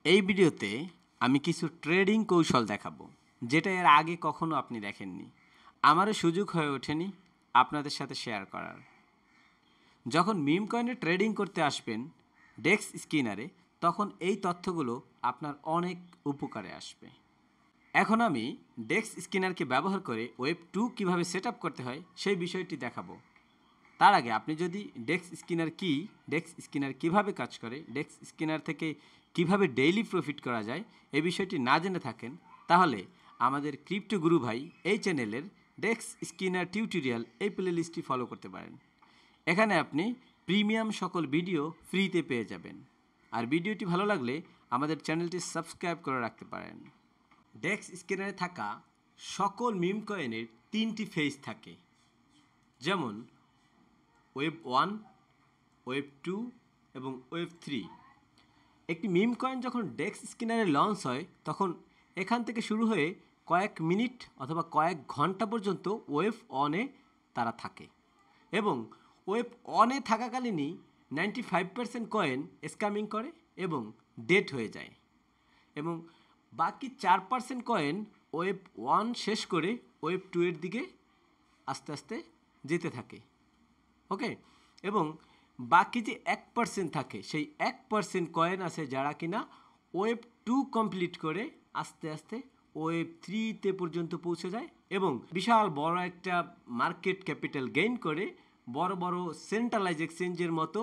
এই ভিডিওতে আমি কিছু ট্রেডিং কৌশল দেখাবো যেটা এর আগে কখনো আপনি দেখেননি। আমারও সুযোগ হয়ে ওঠেনি আপনাদের সাথে শেয়ার করার। যখন মিম কয়েনে ট্রেডিং করতে আসবেন ডেক্স স্কিনারে, তখন এই তথ্যগুলো আপনার অনেক উপকারে আসবে। এখন আমি ডেক্স স্কিনারকে ব্যবহার করে ওয়েব 2 কীভাবে সেট আপ করতে হয় সেই বিষয়টি দেখাবো। তার আগে আপনি যদি ডেক্স স্কিনার কি, ডেক্স স্কিনার কিভাবে কাজ করে, ডেক্স স্কিনার থেকে কিভাবে ডেইলি প্রফিট করা যায় এই বিষয়টি না জেনে থাকেন, তাহলে আমাদের ক্রিপ্টো গুরু ভাই এই চ্যানেলের ডেক্স স্কিনার টিউটোরিয়াল এই প্লেলিস্টটি ফলো করতে পারেন। এখানে আপনি প্রিমিয়াম সকল ভিডিও ফ্রিতে পেয়ে যাবেন। আর ভিডিওটি ভালো লাগলে আমাদের চ্যানেলটি সাবস্ক্রাইব করে রাখতে পারেন। ডেক্স স্কিনারে থাকা সকল মিম কয়েনের 3টি ফেজ থাকে, যেমন ওয়েব 1, ওয়েব 2 এবং ওয়েব 3। একটি মিম কয়েন যখন ডেক্স স্কিনারে লঞ্চ হয় তখন এখান থেকে শুরু হয়ে কয়েক মিনিট অথবা কয়েক ঘন্টা পর্যন্ত ওয়েব অনে তারা থাকে, এবং ওয়েব অনে থাকাকালীনই 95% কয়েন স্ক্যামিং করে এবং ডেট হয়ে যায়, এবং বাকি 4% কয়েন ওয়েব 1 শেষ করে ওয়েব 2 এর দিকে আস্তে আস্তে যেতে থাকে। ওকে, এবং বাকি যে 1% থাকে সেই 1% কয়েন আছে যারা কিনা ওয়েব 2 কমপ্লিট করে আস্তে আস্তে ওয়েব 3তে পর্যন্ত পৌঁছে যায় এবং বিশাল বড় একটা মার্কেট ক্যাপিটাল গেইন করে বড় বড় সেন্ট্রালাইজ এক্সচেঞ্জের মতো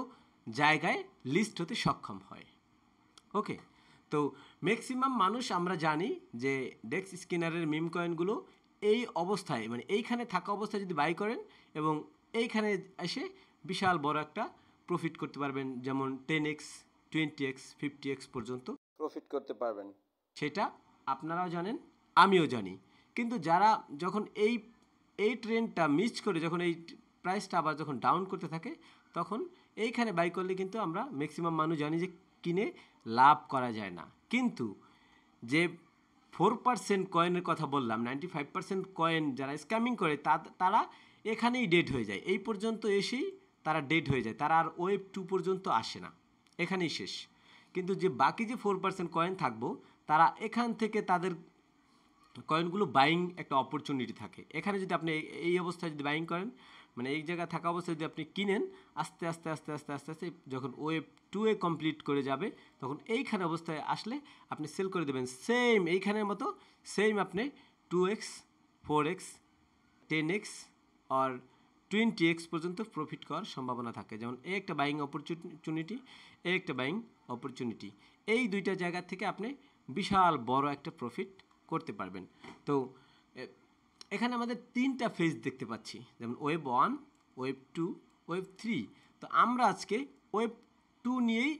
জায়গায় লিস্ট হতে সক্ষম হয়। ওকে, তো ম্যাক্সিমাম মানুষ আমরা জানি যে ডেক্স স্কিনারের মিম কয়েনগুলো এই অবস্থায়, মানে এইখানে থাকা অবস্থায় যদি বাই করেন এবং এইখানে এসে বিশাল বড় একটা প্রফিট করতে পারবেন, যেমন 10x, 20x, 50x পর্যন্ত প্রফিট করতে পারবেন। সেটা আপনারাও জানেন, আমিও জানি। কিন্তু যারা যখন এই ট্রেন্ডটা মিস করে, যখন এই প্রাইসটা আবার যখন ডাউন করতে থাকে, তখন এইখানে বাই করলে কিন্তু আমরা ম্যাক্সিমাম মানুষ জানি যে কিনে লাভ করা যায় না। কিন্তু যে 4% কয়েনের কথা বললাম, 95% কয়েন যারা স্ক্যামিং করে তারা এখানেই ডেড হয়ে যায়। এই পর্যন্ত এসেই তারা ডেড হয়ে যায়, তারা আর ওয়েব 2 পর্যন্ত আসে না, এখানেই শেষ। কিন্তু যে বাকি যে 4% কয়েন থাকবো, তারা এখান থেকে তাদের কয়েনগুলো বাইং একটা অপরচুনিটি থাকে। এখানে যদি আপনি এই অবস্থায় যদি বাইং করেন, মানে এই জায়গায় থাকা অবস্থায় যদি আপনি কিনেন, আস্তে আস্তে আস্তে আস্তে আস্তে আস্তে যখন ওয়েব 2 এ কমপ্লিট করে যাবে, তখন এইখানে অবস্থায় আসলে আপনি সেল করে দেবেন সেম এইখানের মতো। সেম আপনি 2x, 4x, 10x আর 20x পর্যন্ত প্রফিট করার সম্ভাবনা থাকে। যেমন এই একটা বাইং অপরচুনিটি, এই একটা বাইং অপরচুনিটি, এই দুইটা জায়গা থেকে আপনি বিশাল বড় একটা প্রফিট করতে পারবেন। তো এখানে আমাদের 3টা ফেজ দেখতে পাচ্ছি, যেমন ওয়েব 1, ওয়েব 2, ওয়েব 3। তো আমরা আজকে ওয়েব 2 নিয়েই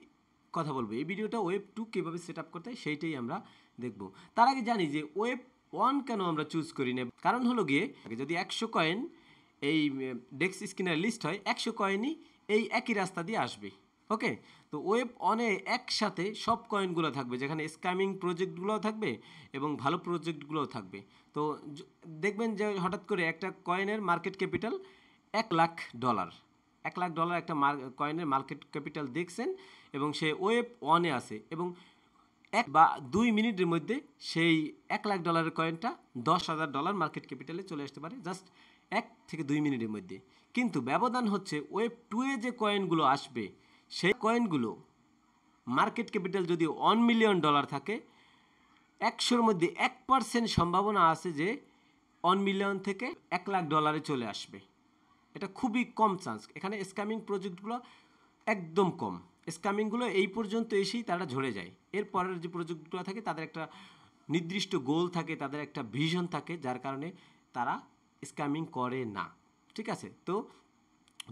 কথা বলবো। এই ভিডিওটা ওয়েব 2 কীভাবে সেট আপ করতে হয় সেইটাই আমরা দেখব। তার আগে জানি যে ওয়েব 1 কেন আমরা চুজ করি না। কারণ হলো গিয়ে, যদি 100 কয়েন এই ডেক্স স্কিনার লিস্ট হয়, 100 কয়েনই এই একই রাস্তা দিয়ে আসবে। ওকে, তো ওয়েব অনে একসাথে সব কয়েনগুলো থাকবে, যেখানে স্ক্যামিং প্রজেক্টগুলোও থাকবে এবং ভালো প্রজেক্টগুলোও থাকবে। তো দেখবেন যে হঠাৎ করে একটা কয়েনের মার্কেট ক্যাপিটাল $1,00,000, $1,00,000 একটা কয়েনের মার্কেট ক্যাপিটাল দেখছেন, এবং সে ওয়েব অনে আছে, এবং 1 বা 2 মিনিটের মধ্যে সেই $1,00,000 কয়েনটা $10,000 মার্কেট ক্যাপিটালে চলে আসতে পারে, জাস্ট 1 থেকে 2 মিনিটের মধ্যে। কিন্তু ব্যবধান হচ্ছে ওয়েব 2 এ যে কয়েনগুলো আসবে, সেই কয়েনগুলো মার্কেট ক্যাপিটাল যদি $1 মিলিয়ন থাকে, 100-র মধ্যে 1% সম্ভাবনা আছে যে 1 মিলিয়ন থেকে $1,00,000 চলে আসবে। এটা খুবই কম চান্স। এখানে স্ক্যামিং প্রজেক্টগুলো একদম কম। স্ক্যামিংগুলো এই পর্যন্ত এসেই তারা ঝরে যায়। এরপরের যে প্রজেক্টগুলো থাকে তাদের একটা নির্দিষ্ট গোল থাকে, তাদের একটা ভিশন থাকে, যার কারণে তারা স্ক্যামিং করে না। ঠিক আছে, তো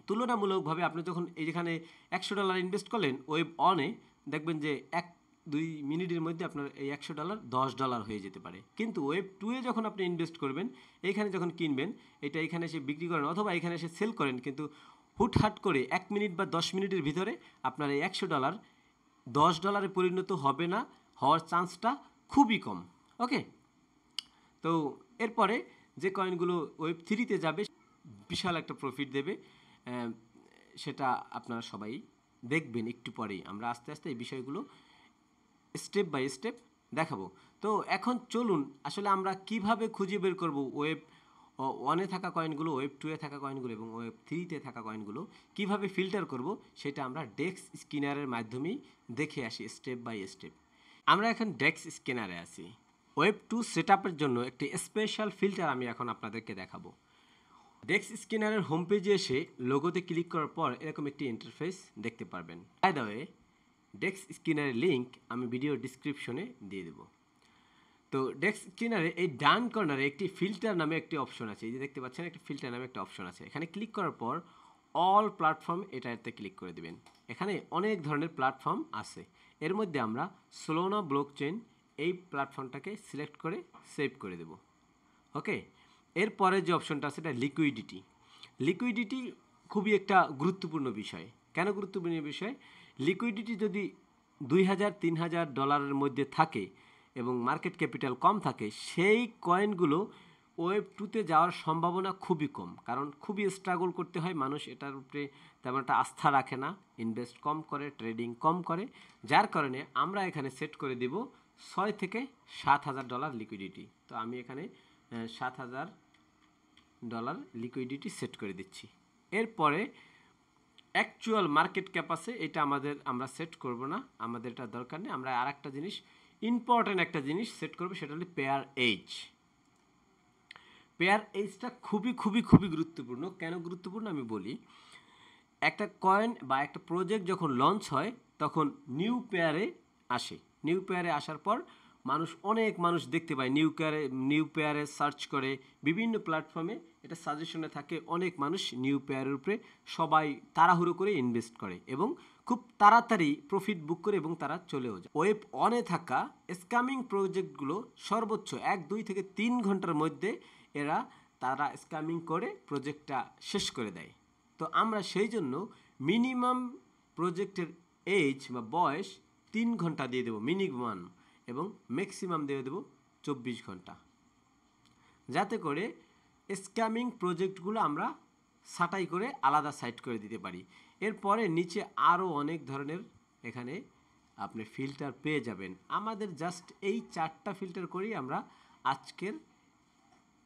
তুলনামূলকভাবে আপনি যখন যেখানে $100 ইনভেস্ট করলেন ওয়েব অনে, দেখবেন যে 1-2 মিনিটের মধ্যে আপনার এই $100 $10 হয়ে যেতে পারে। কিন্তু ওয়েব 2 এ যখন আপনি ইনভেস্ট করবেন, এইখানে যখন কিনবেন, এটা এখানে এসে বিক্রি করেন অথবা এখানে এসে সেল করেন, কিন্তু হুটহাট করে 1 মিনিট বা 10 মিনিটের ভিতরে আপনার এই $100 $10 পরিণত হবে না, হওয়ার চান্সটা খুবই কম। ওকে, তো এরপরে যে কয়েনগুলো ওয়েব 3-তে যাবে বিশাল একটা প্রফিট দেবে, সেটা আপনারা সবাই দেখবেন একটু পরেই। আমরা আস্তে আস্তে এই বিষয়গুলো স্টেপ বাই স্টেপ দেখাবো। তো এখন চলুন আসলে আমরা কিভাবে খুঁজে বের করব ওয়েব 1-এ থাকা কয়েনগুলো, ওয়েব 2-এ থাকা কয়েনগুলো এবং ওয়েব 3-তে থাকা কয়েনগুলো কিভাবে ফিল্টার করব, সেটা আমরা ডেক্স স্ক্যানারের মাধ্যমেই দেখে আসি স্টেপ বাই স্টেপ। আমরা এখন ডেক্স স্ক্যানারে আছি। ওয়েব 2 সেটআপের জন্য একটি স্পেশাল ফিল্টার আমি এখন আপনাদেরকে দেখাবো। ডেক্স স্ক্যানারের হোম পেজে এসে লোগোতে ক্লিক করার পর এরকম একটি ইন্টারফেস দেখতে পারবেন। বাই দ্য ওয়ে, ডেক্স স্ক্যানারের লিঙ্ক আমি ভিডিও ডিসক্রিপশনে দিয়ে দেবো। তো ডেক্স স্ক্যানারে এই ডান কর্নারে একটি ফিল্টার নামে একটি অপশন আছে, এই যে দেখতে পাচ্ছেন একটি ফিল্টার নামে একটা অপশন আছে। এখানে ক্লিক করার পর অল প্ল্যাটফর্ম এটাতে ক্লিক করে দিবেন। এখানে অনেক ধরনের প্ল্যাটফর্ম আছে, এর মধ্যে আমরা সোলোনা ব্লকচেইন এই প্ল্যাটফর্মটাকে সিলেক্ট করে সেভ করে দেব। ওকে, এরপরে যে অপশনটা আছে এটা লিকুইডিটি। লিকুইডিটি খুবই একটা গুরুত্বপূর্ণ বিষয়। কেন গুরুত্বপূর্ণ বিষয়? লিকুইডিটি যদি $2,000-3,000 মধ্যে থাকে এবং মার্কেট ক্যাপিটাল কম থাকে, সেই কয়েনগুলো ওয়েব 2-তে যাওয়ার সম্ভাবনা খুবই কম, কারণ খুবই স্ট্রাগল করতে হয়, মানুষ এটার উপরে তেমন একটা আস্থা রাখে না, ইনভেস্ট কম করে, ট্রেডিং কম করে, যার কারণে আমরা এখানে সেট করে দেব $6,000-7,000 লিকুইডিটি। তো আমি এখানে $7,000 লিকুইডিটি সেট করে দিচ্ছি। এরপরে অ্যাকচুয়াল মার্কেট ক্যাপ আছে, এটা আমরা সেট করব না, আমাদের এটা দরকার নেই। আমরা আর একটা জিনিস, ইম্পর্টেন্ট একটা জিনিস সেট করবো, সেটা হলো পেয়ার এজ। পেয়ার এজটা খুবই খুবই খুবই গুরুত্বপূর্ণ। কেন গুরুত্বপূর্ণ আমি বলি। একটা কয়েন বা একটা প্রজেক্ট যখন লঞ্চ হয় তখন নিউ পেয়ারে আসে। নিউ পেয়ারে আসার পর অনেক মানুষ দেখতে পায়, নিউ পেয়ারে সার্চ করে, বিভিন্ন প্ল্যাটফর্মে এটা সাজেশনে থাকে, অনেক মানুষ নিউ পেয়ারের উপরে সবাই তাড়াহুড়ো করে ইনভেস্ট করে এবং খুব তাড়াতাড়ি প্রফিট বুক করে এবং তারা চলেও যায়। ওয়েব 1-এ থাকা স্ক্যামিং প্রজেক্টগুলো সর্বোচ্চ 1-2 থেকে 3 ঘন্টার মধ্যে তারা স্ক্যামিং করে প্রজেক্টটা শেষ করে দেয়। তো আমরা সেই জন্য মিনিমাম প্রজেক্টের এজ বা বয়স 3 ঘন্টা দিয়ে দেবো মিনিমাম, এবং ম্যাক্সিমাম দিয়ে দেবো 24 ঘন্টা, যাতে করে স্ক্যামিং প্রজেক্টগুলো আমরা ছাঁটাই করে আলাদা সাইট করে দিতে পারি। এরপরে নিচে আরও অনেক ধরনের এখানে আপনি ফিল্টার পেয়ে যাবেন। আমাদের জাস্ট এই 4টা ফিল্টার করেই আমরা আজকের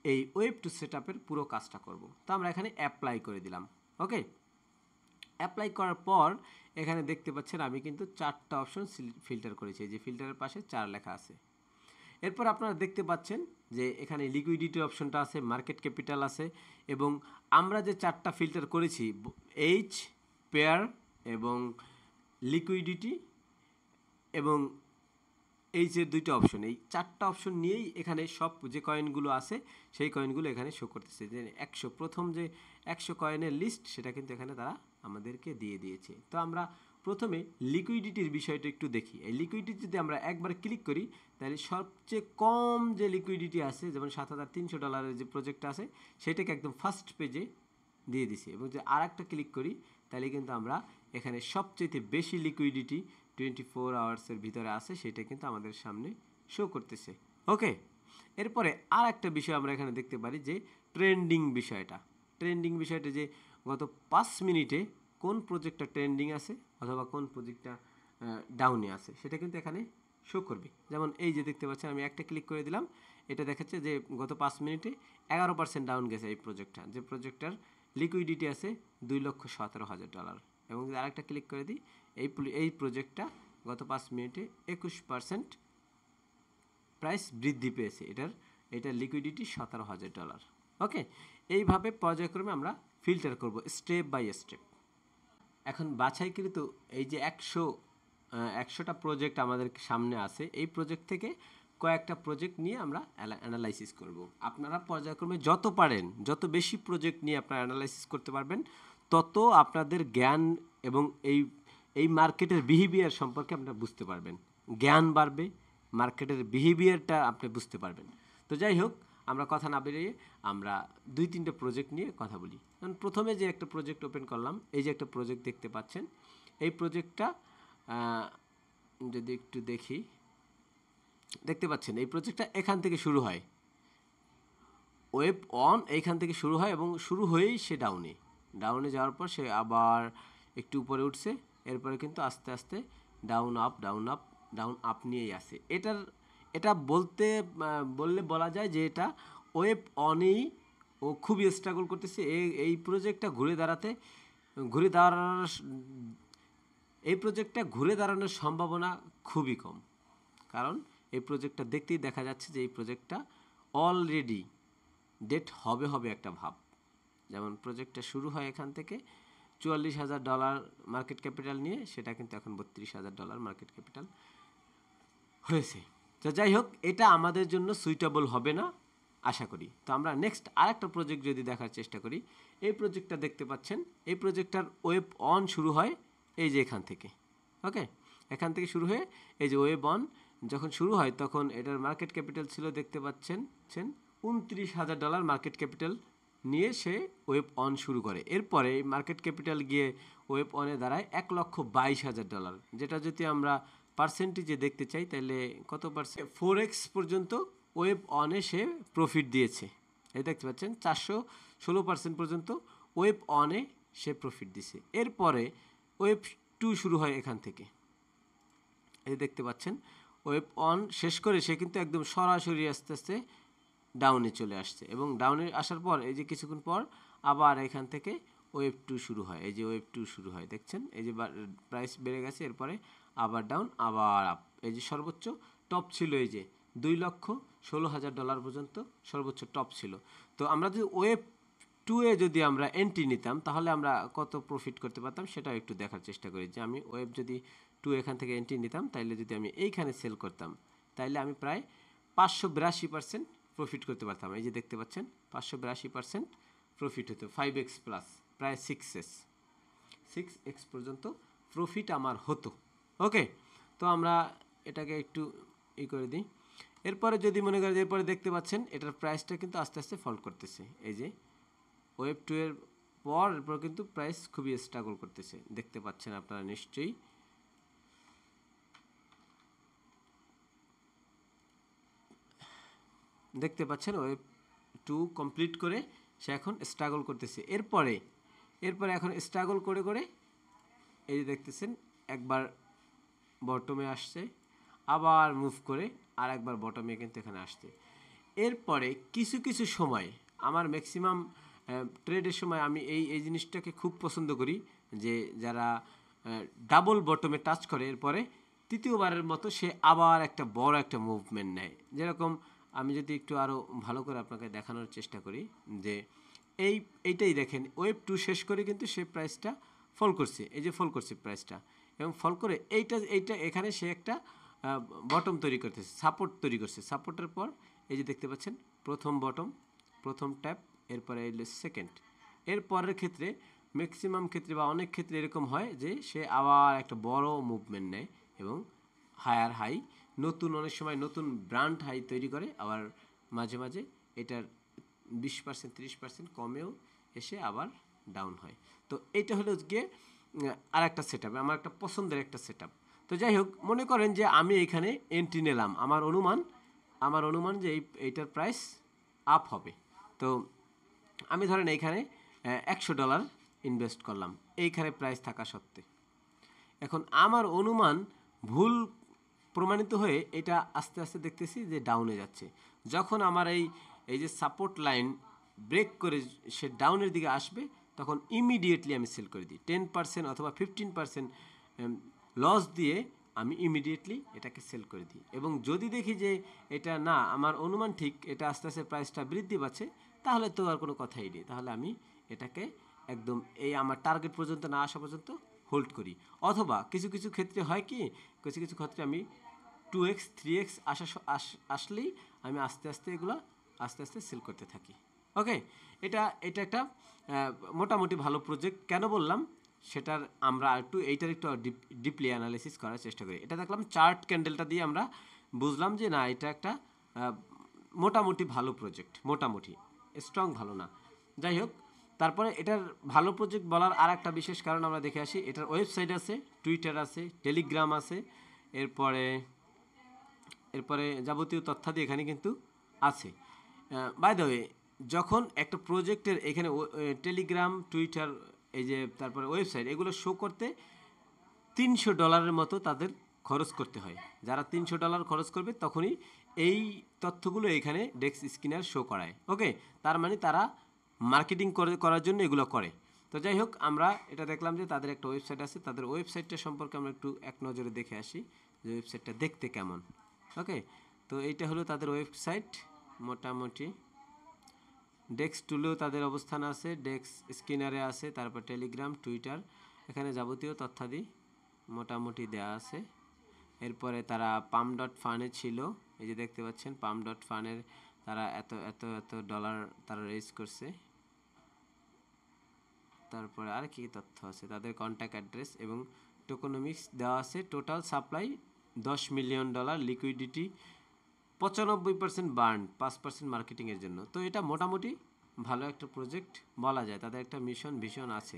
এই ওয়েব 2 সেটআপের পুরো কাজটা করব। তো আমরা এখানে অ্যাপ্লাই করে দিলাম। ওকে, অ্যাপ্লাই করার পর এখানে দেখতে পাচ্ছেন আমি কিন্তু 4টা অপশন ফিল্টার করেছি, যে ফিল্টারের পাশে 4 লেখা আছে। এরপর আপনারা দেখতে পাচ্ছেন যে এখানে লিকুইডিটি অপশনটা আছে, মার্কেট ক্যাপিটাল আছে, এবং আমরা যে 4টা ফিল্টার করেছি এইচ, পেয়ার এবং লিকুইডিটি এবং এই যে 2টা অপশন, এই 4টা অপশন নিয়েই এখানে সব যে কয়েনগুলো আছে সেই কয়েনগুলো এখানে শো করতেছে। যে 100 প্রথম যে 100 কয়েনের লিস্ট, সেটা কিন্তু এখানে তারা আমাদেরকে দিয়ে দিয়েছে। তো আমরা প্রথমে লিকুইডিটির বিষয়টা একটু দেখি। এই লিকুইডিটি যদি আমরা একবার ক্লিক করি, তাহলে সবচেয়ে কম যে লিকুইডিটি আছে, যেমন $7,300 যে প্রজেক্টটা আছে, সেটাকে একদম ফার্স্ট পেজে দিয়ে দিছি, এবং যে আর একটা ক্লিক করি, তাহলে কিন্তু আমরা এখানে সবচেয়ে বেশি লিকুইডিটি 24 আওয়ার্সের ভিতরে আছে, সেটা কিন্তু আমাদের সামনে শো করতেছে। ওকে, এরপরে আর একটা বিষয় আমরা এখানে দেখতে পারি, যে ট্রেন্ডিং বিষয়টা যে গত 5 মিনিটে কোন প্রজেক্টটা ট্রেন্ডিং আছে অথবা কোন প্রজেক্টটা ডাউনে আছে, সেটা কিন্তু এখানে শো করবে। যেমন এই যে দেখতে পাচ্ছেন, আমি একটা ক্লিক করে দিলাম, এটা দেখাচ্ছে যে গত 5 মিনিটে 11% ডাউন গেছে এই প্রজেক্টটা, যে প্রজেক্টটার লিকুইডিটি আছে $2,17,000। এবং যদি আরেকটা ক্লিক করে দিই, এই প্রজেক্টটা গত 5 মিনিটে 21% প্রাইস বৃদ্ধি পেয়েছে, এটার লিকুইডিটি $17,000। ওকে, এইভাবে পর্যায়ক্রমে আমরা ফিল্টার করব স্টেপ বাই স্টেপ। এখন বাছাইকৃত এই যে 100টা প্রজেক্ট আমাদের সামনে আছে, এই প্রজেক্ট থেকে কয়েকটা প্রজেক্ট নিয়ে আমরা অ্যানালাইসিস করব। আপনারা পর্যায়ক্রমে যত পারেন, যত বেশি প্রজেক্ট নিয়ে আপনারা অ্যানালাইসিস করতে পারবেন, তত আপনাদের জ্ঞান এবং এই মার্কেটের বিহেভিয়ার সম্পর্কে আপনারা বুঝতে পারবেন, জ্ঞান বাড়বে, মার্কেটের বিহেভিয়ারটা আপনি বুঝতে পারবেন। তো যাই হোক, আমরা কথা না বেরিয়ে আমরা 2-3টে প্রজেক্ট নিয়ে কথা বলি। কারণ প্রথমে যে একটা প্রজেক্ট ওপেন করলাম, এই যে একটা প্রজেক্ট দেখতে পাচ্ছেন, এই প্রজেক্টটা যদি একটু দেখি, দেখতে পাচ্ছেন এই প্রজেক্টটা এখান থেকে শুরু হয়, ওয়েব 1 এইখান থেকে শুরু হয় এবং শুরু হয়েই সে ডাউনে যাওয়ার পর সে আবার একটু উপরে উঠছে, এরপরে কিন্তু আস্তে আস্তে ডাউন আপ ডাউন আপ নিয়েই আছে। এটা বললে বলা যায় যে এটা ওয়েব অনেই ও খুবই স্ট্রাগল করতেছে। এই প্রজেক্টটা ঘুরে দাঁড়ানোর এই প্রজেক্টটা ঘুরে দাঁড়ানোর সম্ভাবনা খুবই কম, কারণ এই প্রজেক্টটা দেখতেই দেখা যাচ্ছে যে এই প্রজেক্টটা অলরেডি ডেট হবে একটা ভাব। যেমন প্রজেক্টটা শুরু হয় এখান থেকে $44,000 মার্কেট ক্যাপিটাল নিয়ে, সেটা কিন্তু এখন $32,000 মার্কেট ক্যাপিটাল হয়েছে। তো যাই হোক, এটা আমাদের জন্য সুইটেবল হবে না আশা করি। তো আমরা নেক্সট আরেকটা প্রজেক্ট যদি দেখার চেষ্টা করি, এই প্রজেক্টটা দেখতে পাচ্ছেন, এই প্রজেক্টটার ওয়েব অন শুরু হয় এই যে এখান থেকে। ওকে, এখান থেকে শুরু হয়ে এই যে ওয়েব অন যখন শুরু হয় তখন এটার মার্কেট ক্যাপিটাল ছিল, দেখতে পাচ্ছেন $29,000 মার্কেট ক্যাপিটাল নিয়ে সে ওয়েব অন শুরু করে। এরপরে মার্কেট ক্যাপিটাল গিয়ে ওয়েব অনে দাঁড়ায় $1,22,000, যেটা যদি আমরা পার্সেন্টেজে দেখতে চাই তাহলে কত পার্সেন্ট, 4x পর্যন্ত ওয়েব অনে সে প্রফিট দিয়েছে। এই দেখতে পাচ্ছেন 416% পর্যন্ত ওয়েব অনে সে প্রফিট দিছে। এরপরে ওয়েব 2 শুরু হয় এখান থেকে, এই দেখতে পাচ্ছেন ওয়েব অন শেষ করে সে কিন্তু একদম সরাসরি আস্তে আস্তে ডাউনে চলে আসছে, এবং ডাউনে আসার পর এই যে কিছুক্ষণ পর আবার এখান থেকে ওয়েব 2 শুরু হয়। এই যে ওয়েব 2 শুরু হয়, দেখছেন এই যে প্রাইস বেড়ে গেছে, এরপরে আবার ডাউন আবার আপ। এই যে সর্বোচ্চ টপ ছিল এই যে $2,16,000 পর্যন্ত সর্বোচ্চ টপ ছিল। তো আমরা যদি ওয়েব 2 এ যদি আমরা এন্ট্রি নিতাম তাহলে আমরা কত প্রফিট করতে পারতাম সেটাও একটু দেখার চেষ্টা করি। যে আমি ওয়েব যদি 2 এখান থেকে এন্ট্রি নিতাম, তাইলে যদি আমি এইখানে সেল করতাম তাইলে আমি প্রায় 582% প্রফিট করতে পারতাম। এই যে দেখতে পাচ্ছেন 582% প্রফিট হতো, 5x প্লাস, প্রায় 6x পর্যন্ত প্রফিট আমার হতো। ওকে, তো আমরা এটাকে একটু করে দিই। এরপরে যদি মনে করেন, এরপরে দেখতে পাচ্ছেন এটার প্রাইসটা কিন্তু আস্তে আস্তে ফল করতেছে। এই যে ওয়েব 2 এর এরপর কিন্তু প্রাইস খুবই স্ট্রাগল করতেছে, দেখতে পাচ্ছেন আপনারা নিশ্চয়ই। দেখতে পাচ্ছেন ওয়েব 2 কমপ্লিট করে সে এখন স্ট্রাগল করতেছে। এরপরে এখন স্ট্রাগল করে এই যে দেখতেছেন একবার বটমে আসছে, আবার মুভ করে আর একবার বটমে কিন্তু এখানে আসছে। এরপরে কিছু সময় আমার ম্যাক্সিমাম ট্রেডের সময় আমি এই জিনিসটাকে খুব পছন্দ করি, যে যারা ডাবল বটমে টাচ করে এরপরে তৃতীয়বারের মতো সে আবার একটা বড় একটা মুভমেন্ট নেয়। যেরকম আমি যদি একটু আরও ভালো করে আপনাকে দেখানোর চেষ্টা করি, যে এইটাই দেখেন ওয়েব 2 শেষ করে কিন্তু সে প্রাইসটা ফল করছে, এই যে ফল করছে প্রাইসটা, এবং ফল করে এইটা এখানে সে একটা বটম তৈরি করতেছে, সাপোর্ট তৈরি করছে। সাপোর্টের পর এই যে দেখতে পাচ্ছেন প্রথম বটম, প্রথম ট্যাপ, এরপরে এলো সেকেন্ড। এর পরের ক্ষেত্রে ম্যাক্সিমাম ক্ষেত্রে বা অনেক ক্ষেত্রে এরকম হয় যে সে আবার একটা বড় মুভমেন্ট নেয় এবং হায়ার হাই, অনেক সময় নতুন ব্র্যান্ড হাই তৈরি করে, আবার মাঝে মাঝে এটার 20% 30% কমেও এসে আবার ডাউন হয়। তো এইটা হলো গিয়ে আর একটা সেট আপ, আমার একটা পছন্দের একটা সেট আপ। তো যাই হোক, মনে করেন যে আমি এখানে এন্ট্রি নিলাম, আমার অনুমান যে এইটার প্রাইস আপ হবে। তো আমি ধরেন এইখানে $100 ইনভেস্ট করলাম এইখানে প্রাইস থাকা সত্ত্বে। এখন আমার অনুমান ভুল প্রমাণিত হয়ে এটা আস্তে আস্তে দেখতেছি যে ডাউনে যাচ্ছে। যখন আমার এই যে সাপোর্ট লাইন ব্রেক করে সে ডাউনের দিকে আসবে, তখন ইমিডিয়েটলি আমি সেল করে দিই। 10% অথবা 15% লস দিয়ে আমি ইমিডিয়েটলি এটাকে সেল করে দিই। এবং যদি দেখি যে এটা না, আমার অনুমান ঠিক, এটা আস্তে আস্তে প্রাইসটা বৃদ্ধি পাচ্ছে, তাহলে তো আর কোনো কথাই নেই, তাহলে আমি এটাকে একদম আমার টার্গেট পর্যন্ত না আসা পর্যন্ত হোল্ড করি। অথবা কিছু ক্ষেত্রে হয় কি, কিছু ক্ষেত্রে আমি 2x 3x আসলেই আমি আস্তে আস্তে সেল করতে থাকি। ওকে, এটা একটা মোটামুটি ভালো প্রজেক্ট। কেন বললাম সেটার আমরা এইটার একটু ডিপলি অ্যানালাইসিস করার চেষ্টা করি। এটা দেখলাম চার্ট ক্যান্ডেলটা দিয়ে আমরা বুঝলাম যে না, এটা একটা মোটামুটি ভালো প্রজেক্ট, মোটামুটি স্ট্রং ভালো না। যাই হোক, তারপরে এটার ভালো প্রজেক্ট বলার আর একটা বিশেষ কারণ আমরা দেখে আসি। এটার ওয়েবসাইট আছে, টুইটার আছে, টেলিগ্রাম আছে, এরপরে যাবতীয় তথ্যাদি এখানে কিন্তু আছে। বাই দ্য ওয়ে, যখন একটা প্রজেক্টের এখানে টেলিগ্রাম, টুইটার, এই যে তারপরে ওয়েবসাইট, এগুলো শো করতে $300 মতো তাদের খরচ করতে হয়। যারা $300 খরচ করবে তখনই এই তথ্যগুলো এখানে ডেস্ক স্ক্রিনার শো করায়। ওকে, তার মানে তারা মার্কেটিং করার জন্য এগুলো করে। তো যাই হোক, আমরা এটা দেখলাম যে তাদের একটা ওয়েবসাইট আছে। তাদের ওয়েবসাইটটা সম্পর্কে আমরা একটু এক নজরে দেখে আসি যে ওয়েবসাইটটা দেখতে কেমন। ওকে, তো এইটা হলো তাদের ওয়েবসাইট। মোটামুটি ডেস্ক টুলেও তাদের অবস্থান আছে, ডেস্ক স্ক্রিনারে আছে, তারপর টেলিগ্রাম, টুইটার, এখানে যাবতীয় তথ্যাদি মোটামুটি দেওয়া আছে। এরপরে তারা পাম ডট ফানে ছিল, এই যে দেখতে পাচ্ছেন পাম ডট ফানের তারা এত এত এত ডলার তারা রেজ করছে। তারপরে আর কি তথ্য আছে, তাদের কন্ট্যাক্ট অ্যাড্রেস এবং টোকোনমিক্স দেওয়া আছে। Total supply $10 million, liquidity 95% burn, 5% মার্কেটিংয়ের জন্য। তো এটা মোটামুটি ভালো একটা প্রজেক্ট বলা যায়, তাদের একটা মিশন ভিশন আছে।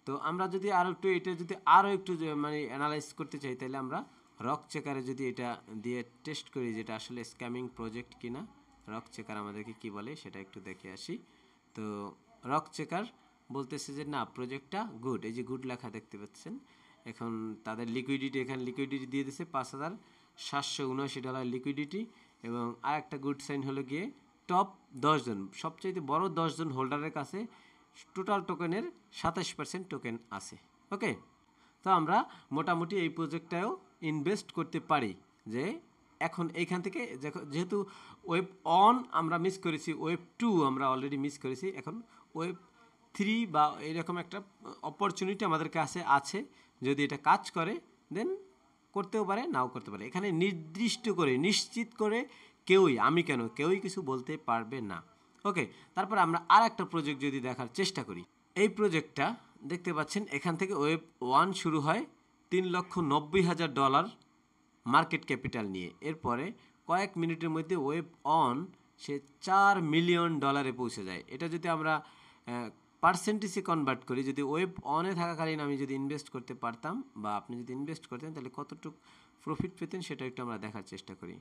তো আমরা যদি আরও একটু এটা যদি আরও একটু মানে অ্যানালাইজ করতে চাই, তাহলে আমরা রক চেকারে যদি এটা দিয়ে টেস্ট করি যেটা আসলে স্ক্যামিং প্রজেক্ট কিনা, রক চেকার আমাদেরকে কি বলে সেটা একটু দেখে আসি। তো রক চেকার বলতেছে যে না, প্রজেক্টটা গুড, এই যে গুড লেখা দেখতে পাচ্ছেন। এখন তাদের লিকুইডিটি, এখানে লিকুইডিটি দিয়ে দিয়েছে $5,779 লিকুইডিটি। এবং আর একটা গুড সাইন হলো গিয়ে টপ 10 জন, সবচাইতে বড় 10 জন হোল্ডারের কাছে টোটাল টোকেনের 27% টোকেন আছে। ওকে, তো আমরা মোটামুটি এই প্রজেক্টটাও ইনভেস্ট করতে পারি। যে এখন এইখান থেকে যেহেতু ওয়েব অন আমরা মিস করেছি, ওয়েব 2 আমরা অলরেডি মিস করেছি, এখন ওয়েব 3 বা এরকম একটা অপরচুনিটি আমাদের কাছে আছে। যদি এটা কাজ করে দেন করতেও পারে, নাও করতে পারে। এখানে নির্দিষ্ট করে নিশ্চিত করে কেউই কিছু বলতে পারবে না। ওকে, তারপর আমরা আর একটা প্রজেক্ট যদি দেখার চেষ্টা করি। এই প্রজেক্টটা দেখতে পাচ্ছেন, এখান থেকে ওয়েব 1 শুরু হয় $3,90,000 মার্কেট ক্যাপিটাল নিয়ে। এরপরে কয়েক মিনিটের মধ্যে ওয়েব অন সে $4 মিলিয়ন পৌঁছে যায়। এটা যদি আমরা পার্সেন্টেজে কনভার্ট করি, যদি ওয়েব অনে থাকাকালীন আমি যদি ইনভেস্ট করতে পারতাম বা আপনি যদি ইনভেস্ট করতেন, তাহলে কতটুকু প্রফিট পেতেন সেটা একটু আমরা দেখার চেষ্টা করি।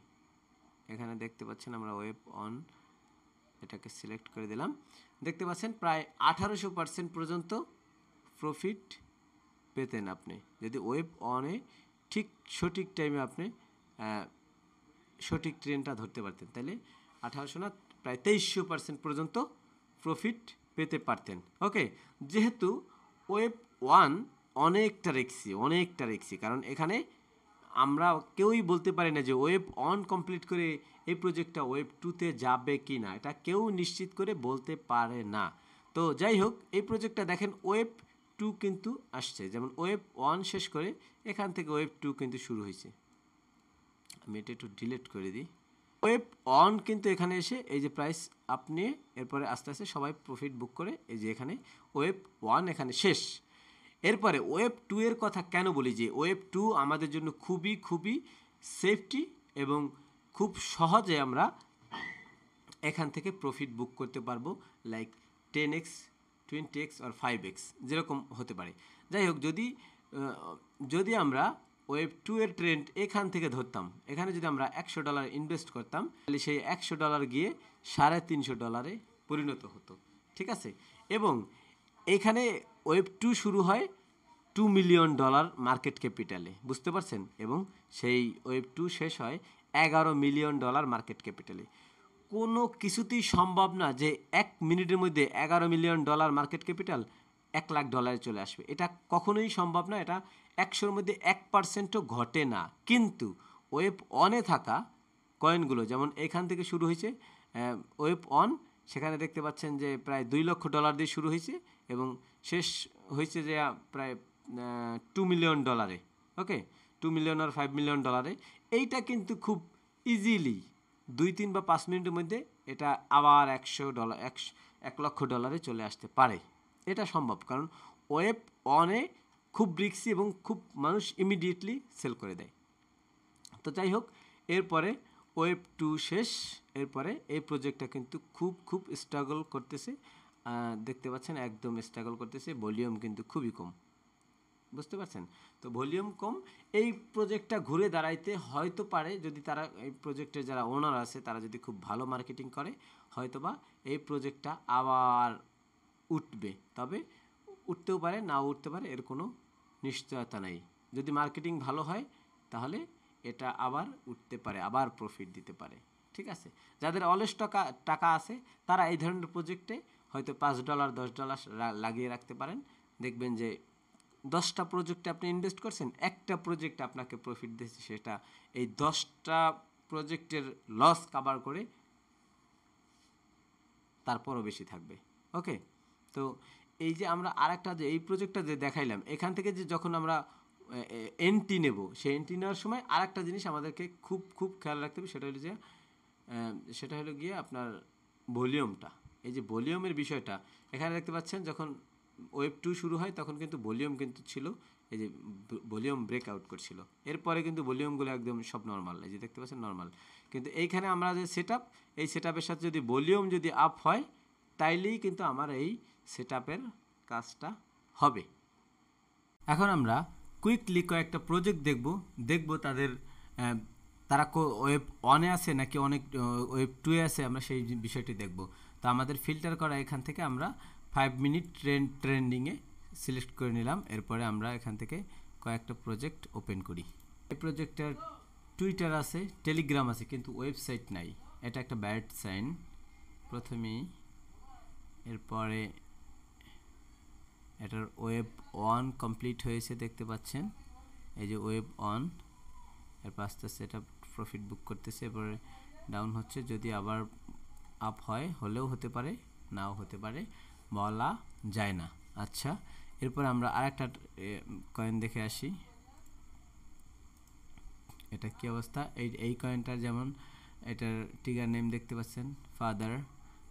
এখানে দেখতে পাচ্ছেন আমরা ওয়েব অন এটাকে সিলেক্ট করে দিলাম। দেখতে পাচ্ছেন প্রায় 1800% পর্যন্ত প্রফিট পেতেন আপনি যদি ওয়েব অনে ঠিক সঠিক টাইমে আপনি সঠিক ট্রেনটা ধরতে পারতেন। তাহলে 1800 না, প্রায় 2300% পর্যন্ত প্রফিট পেতে পারতেন। ওকে, যেহেতু ওয়েব 1 অনেকটা রিস্কি, কারণ এখানে আমরা কেউই বলতে পারি না যে ওয়েব অন কমপ্লিট করে এই প্রজেক্টটা ওয়েব 2তে যাবে কি না, এটা কেউ নিশ্চিত করে বলতে পারে না। তো যাই হোক, এই প্রজেক্টটা দেখেন ওয়েব 2 কিন্তু আসছে, যেমন ওয়েব 1 শেষ করে এখান থেকে ওয়েব 2 কিন্তু শুরু হয়েছে। আমি এটা একটু ডিলিট করে দিই। ওয়েব অন কিন্তু এখানে এসে এই যে প্রাইস আপনি এরপরে আস্তে আস্তে সবাই প্রফিট বুক করে, এই যে এখানে ওয়েব 1 এখানে শেষ। এরপরে ওয়েব 2 এর কথা কেন বলি, যে ওয়েব 2 আমাদের জন্য খুবই সেফটি এবং খুব সহজে আমরা এখান থেকে প্রফিট বুক করতে পারবো, লাইক 10x 20x আর 5x যেরকম হতে পারে। যাই হোক, যদি আমরা ওয়েব 2 এর ট্রেন্ড এখান থেকে ধরতাম, এখানে যদি আমরা $100 ইনভেস্ট করতাম, তাহলে সেই $100 গিয়ে $350 পরিণত হতো। ঠিক আছে, এবং এখানে ওয়েব 2 শুরু হয় $2 মিলিয়ন মার্কেট ক্যাপিটালে, বুঝতে পারছেন, এবং সেই ওয়েব 2 শেষ হয় $11 মিলিয়ন মার্কেট ক্যাপিটালে। কোনো কিছুতেই সম্ভব না যে 1 মিনিটের মধ্যে $11 মিলিয়ন মার্কেট ক্যাপিটাল $1 লাখ চলে আসবে, এটা কখনোই সম্ভব না। এটা 100-র মধ্যে 1%ও ঘটে না। কিন্তু ওয়েব অনে থাকা কয়েনগুলো, যেমন এখান থেকে শুরু হয়েছে ওয়েব অন, সেখানে দেখতে পাচ্ছেন যে প্রায় $2 লক্ষ দিয়ে শুরু হয়েছে এবং শেষ হয়েছে যে প্রায় $2 মিলিয়ন। ওকে, $2 মিলিয়ন আর $5 মিলিয়ন। এইটা কিন্তু খুব ইজিলি 2-3 বা 5 মিনিটের মধ্যে এটা আবার $1 লক্ষ চলে আসতে পারে। এটা সম্ভব, কারণ ওয়েব অনে খুব রিস্কি এবং খুব মানুষ ইমিডিয়েটলি সেল করে দেয়। তো যাই হোক, এরপরে ওয়েব 2 শেষ, এরপরে এই প্রজেক্টটা কিন্তু খুব স্ট্রাগল করতেছে। দেখতে পাচ্ছেন একদম স্ট্রাগল করতেছে, ভলিউম কিন্তু খুবই কম, বুঝতে পারছেন। তো ভলিউম কম, এই প্রজেক্টটা ঘুরে দাঁড়াইতে হয়তো পারে, যদি তারা এই প্রজেক্টের যারা ওনার আছে তারা যদি খুব ভালো মার্কেটিং করে, হয়তোবা এই প্রজেক্টটা আবার উঠবে। তবে উঠতেও পারে, নাও উঠতে পারে, এর কোনো নিশ্চয়তা নাই। যদি মার্কেটিং ভালো হয় তাহলে এটা আবার উঠতে পারে, আবার প্রফিট দিতে পারে। ঠিক আছে, যাদের অলস টাকা আছে তারা এই ধরনের প্রজেক্টে হয়তো $5 $10 লাগিয়ে রাখতে পারেন। দেখবেন যে 10টা প্রজেক্টে আপনি ইনভেস্ট করছেন, একটা প্রজেক্ট আপনাকে প্রফিট দিচ্ছে, সেটা এই 10টা প্রজেক্টের লস কভার করে তারপরও বেশি থাকবে। ওকে, তো এই যে আমরা আরেকটা যে এই প্রজেক্টটা যে দেখাইলাম, এখান থেকে যে যখন আমরা এন্ট্রি নেব, সেই এন্ট্রি নেওয়ার সময় আরেকটা জিনিস আমাদেরকে খুব খুব খেয়াল রাখতে হবে, সেটা হলো গিয়ে আপনার ভলিউমটা। এই যে ভলিউমের বিষয়টা এখানে দেখতে পাচ্ছেন, যখন ওয়েব 2 শুরু হয় তখন কিন্তু ভলিউম কিন্তু ছিল, এই যে ভলিউম ব্রেকআউট করছিল, এরপরে কিন্তু ভলিউমগুলো একদম সব নর্মাল, এই যে দেখতে পাচ্ছেন নর্মাল। কিন্তু এইখানে আমরা যে এই সেটআপের সাথে যদি ভলিউম যদি আপ হয়, তাইলেই কিন্তু আমার এই সেটআপের কাজটা হবে। এখন আমরা কুইকলি কয়েকটা প্রজেক্ট দেখব তারা ওয়েব 1-এ আছে নাকি অনেক ওয়েব 2-এ আছে, আমরা সেই বিষয়টি দেখব। তো আমাদের ফিল্টার করা এখান থেকে আমরা 5 মিনিট ট্রেন্ডিংয়ে সিলেক্ট করে নিলাম। এরপরে আমরা এখান থেকে কয়েকটা প্রজেক্ট ওপেন করি। এই প্রজেক্টটার টুইটার আছে, টেলিগ্রাম আছে, কিন্তু ওয়েবসাইট নাই, এটা একটা ব্যাড সাইন প্রথমেই। এরপরে এটার ওয়েব 1 কমপ্লিট হয়েছে দেখতে পাচ্ছেন, এই যে ওয়েব 1, এরপর আস্তে আস্তে এটা প্রফিট বুক করতেছে, এরপরে ডাউন হচ্ছে, যদি আবার আপ হয় হলেও হতে পারে, নাও হতে পারে, বলা যায় না। আচ্ছা, এরপর আমরা আরেকটা কয়েন দেখে আসি, এটা কি অবস্থা। এই কয়েনটার যেমন এটার টিগার নেম দেখতে পাচ্ছেন, ফাদার,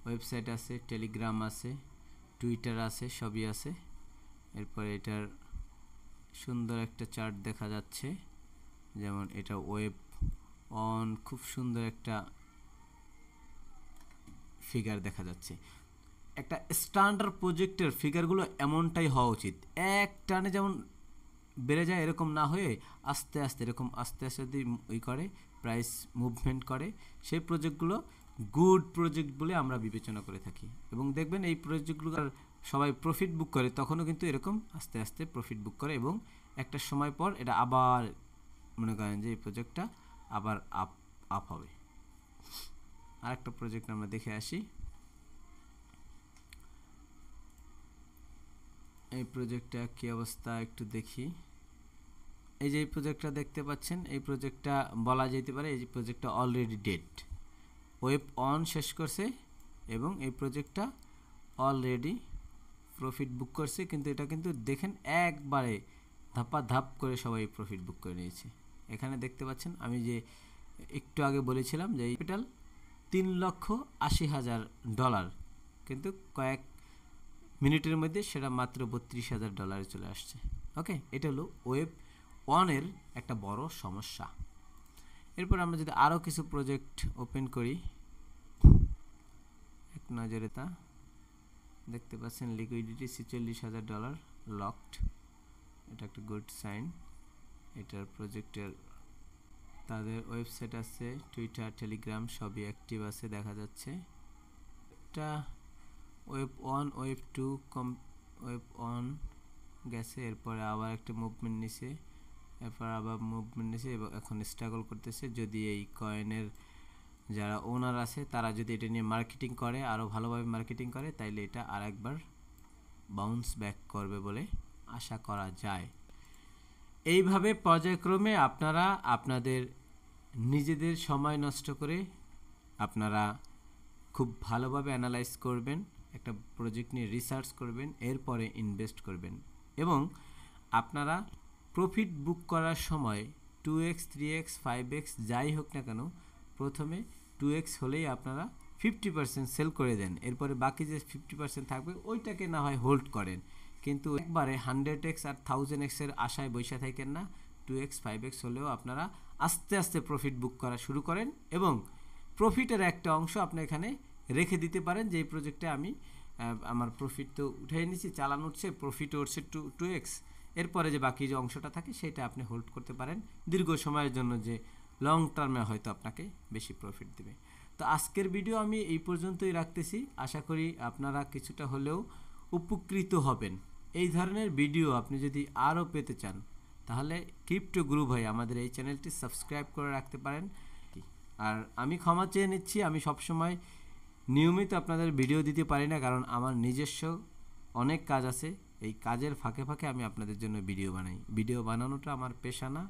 ওয়েবসাইট আছে, টেলিগ্রাম আছে, টুইটার আছে, সবই আছে। এরপর এটার সুন্দর একটা চার্ট দেখা যাচ্ছে, যেমন এটা ওয়েব 1, খুব সুন্দর একটা ফিগার দেখা যাচ্ছে। একটা স্ট্যান্ডার্ড প্রজেক্টের ফিগারগুলো এমনটাই হওয়া উচিত, এক টানে যেমন বেড়ে যায় এরকম না হয়ে আস্তে আস্তে এরকম আস্তে আস্তে যদি করে প্রাইস মুভমেন্ট করে, সেই প্রজেক্টগুলো গুড প্রজেক্ট বলে আমরা বিবেচনা করে থাকি। এবং দেখবেন এই প্রজেক্টগুলো সবাই প্রফিট বুক করে, তখনও কিন্তু এরকম আস্তে আস্তে প্রফিট বুক করে, এবং একটা সময় পর এটা আবার মনে করেন যে এই প্রজেক্টটা আবার আপ হবে। আরেকটা প্রজেক্ট আমরা দেখে আসি, এই প্রজেক্টটা কি অবস্থা একটু দেখি। এই যে এই প্রজেক্টটা দেখতে পাচ্ছেন, এই প্রজেক্টটা বলা যেতে পারে এই যে প্রজেক্টটা অলরেডি ডেড, ওয়েব 1 শেষ করছে এবং এই প্রজেক্টটা অলরেডি প্রফিট বুক করছে, কিন্তু এটা কিন্তু দেখেন একবারে ধাপ করে সবাই প্রফিট বুক করে নিয়েছে। এখানে দেখতে পাচ্ছেন আমি যে একটু আগে বলেছিলাম যে ক্যাপিটাল $3,80,000, কিন্তু কয়েক মিনিটের মধ্যে সেটা মাত্র $32,000 চলে আসছে। ওকে, এটা হলো ওয়েব 1-এর একটা বড় সমস্যা। এরপর আমরা যদি আরও কিছু প্রজেক্ট ওপেন করি, এক নজরে তা দেখতে পাচ্ছেন, লিকুইডিটি $46,000 লকড, এটা একটা গুড সাইন। এটার প্রজেক্টের তাদের ওয়েবসাইট আছে, টুইটার, টেলিগ্রাম সবই অ্যাক্টিভ আছে দেখা যাচ্ছে। এটা ওয়েব 1, ওয়েব 2 ওয়েব 1 গেছে, এরপরে আবার একটা মুভমেন্ট নিছে, এরপর আবার মুভমেন্ট নিছে এবং এখন স্ট্রাগল করতেছে। যদি এই কয়েনের যারা ওনার আছে তারা যদি এটা নিয়ে মার্কেটিং করে, আরও ভালোভাবে মার্কেটিং করে, তাইলে এটা আরেকবার বাউন্স ব্যাক করবে বলে আশা করা যায়। এইভাবে পর্যায়ক্রমে আপনারা আপনাদের নিজেদের সময় নষ্ট করে আপনারা খুব ভালোভাবে অ্যানালাইজ করবেন, একটা প্রজেক্ট নিয়ে রিসার্চ করবেন, এরপরে ইনভেস্ট করবেন, এবং আপনারা প্রফিট বুক করার সময় 2x 3x 5x যাই হোক না কেন, প্রথমে 2x হলেই আপনারা 50% সেল করে দেন, এরপরে বাকি যে 50% থাকবে ওইটাকে না হয় হোল্ড করেন, কিন্তু একবারে 100x আর 1000x এর আশায় বসে থাকেন না। 2x 5x হলেও আপনারা আস্তে আস্তে প্রফিট বুক করা শুরু করেন, এবং প্রফিটের একটা অংশ আপনি এখানে রেখে দিতে পারেন, যে এই প্রজেক্টে আমি আমার প্রফিট তো উঠিয়ে নিচ্ছি, চালান উঠছে, প্রফিট উঠছে 2x, এরপরে যে বাকি যে অংশটা থাকে সেটা আপনি হোল্ড করতে পারেন দীর্ঘ সময়ের জন্য, যে লং টার্মে হয়তো আপনাকে বেশি প্রফিট দেবে। তো আজকের ভিডিও আমি এই পর্যন্তই রাখতেছি, আশা করি আপনারা কিছুটা হলেও উপকৃত হবেন। এই ধরনের ভিডিও আপনি যদি আরও পেতে চান তাহলে ক্রিপ্টো গুরু ভাই আমাদের এই চ্যানেলটি সাবস্ক্রাইব করে রাখতে পারেন। আর আমি ক্ষমা চেয়ে নিচ্ছি, আমি সবসময় নিয়মিত আপনাদের ভিডিও দিতে পারি না, কারণ আমার নিজস্ব অনেক কাজ আছে। এই কাজের ফাঁকে ফাঁকে আমি আপনাদের জন্য ভিডিও বানাই। ভিডিও বানানোটা আমার পেশা না,